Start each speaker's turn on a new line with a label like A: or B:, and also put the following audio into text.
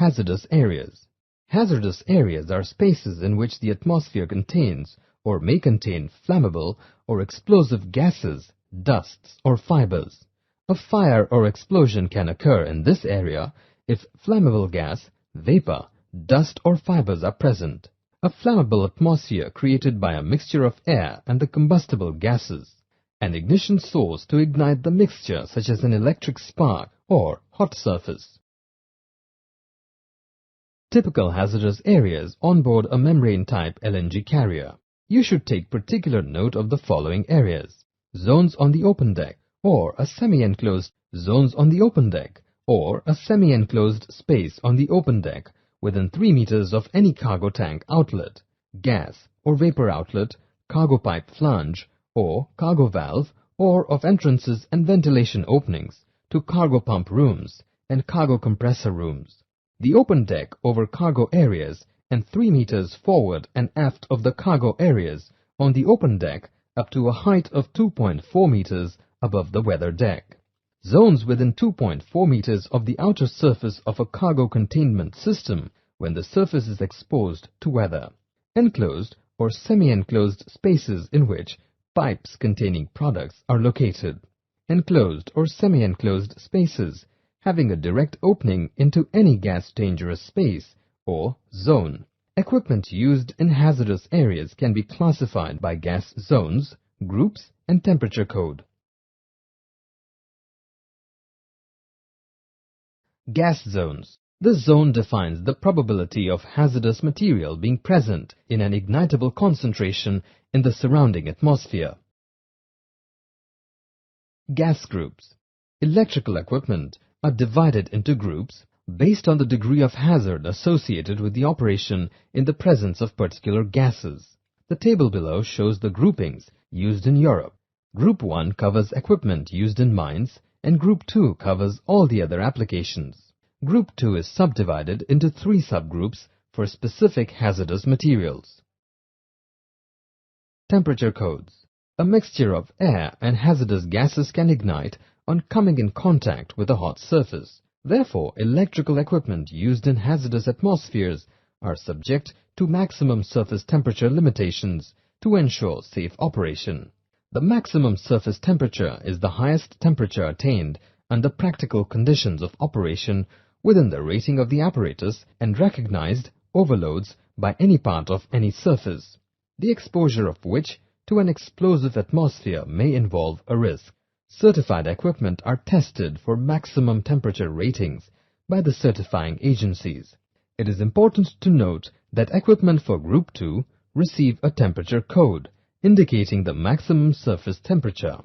A: Hazardous areas. Hazardous areas are spaces in which the atmosphere contains or may contain flammable or explosive gases, dusts, or fibers. A fire or explosion can occur in this area if flammable gas, vapor, dust, or fibers are present. A flammable atmosphere created by a mixture of air and the combustible gases. An ignition source to ignite the mixture, such as an electric spark or hot surface. Typical hazardous areas on board a membrane-type LNG carrier. You should take particular note of the following areas: zones on the open deck, or a semi-enclosed zones on the open deck, or a semi-enclosed space on the open deck within 3 meters of any cargo tank outlet, gas or vapor outlet, cargo pipe flange, or cargo valve, or of entrances and ventilation openings to cargo pump rooms and cargo compressor rooms. The open deck over cargo areas and 3 meters forward and aft of the cargo areas on the open deck up to a height of 2.4 meters above the weather deck. Zones within 2.4 meters of the outer surface of a cargo containment system when the surface is exposed to weather. Enclosed or semi-enclosed spaces in which pipes containing products are located. Enclosed or semi-enclosed spaces having a direct opening into any gas-dangerous space or zone. Equipment used in hazardous areas can be classified by gas zones, groups, and temperature code. Gas zones. This zone defines the probability of hazardous material being present in an ignitable concentration in the surrounding atmosphere. Gas groups. Electrical equipment are divided into groups based on the degree of hazard associated with the operation in the presence of particular gases. The table below shows the groupings used in Europe. Group 1 covers equipment used in mines, and Group 2 covers all the other applications. Group 2 is subdivided into 3 subgroups for specific hazardous materials. Temperature codes. A mixture of air and hazardous gases can ignite on coming in contact with a hot surface. Therefore, electrical equipment used in hazardous atmospheres are subject to maximum surface temperature limitations to ensure safe operation. The maximum surface temperature is the highest temperature attained under practical conditions of operation within the rating of the apparatus and recognized overloads by any part of any surface, the exposure of which to an explosive atmosphere may involve a risk. Certified equipment are tested for maximum temperature ratings by the certifying agencies. It is important to note that equipment for Group 2 receive a temperature code indicating the maximum surface temperature.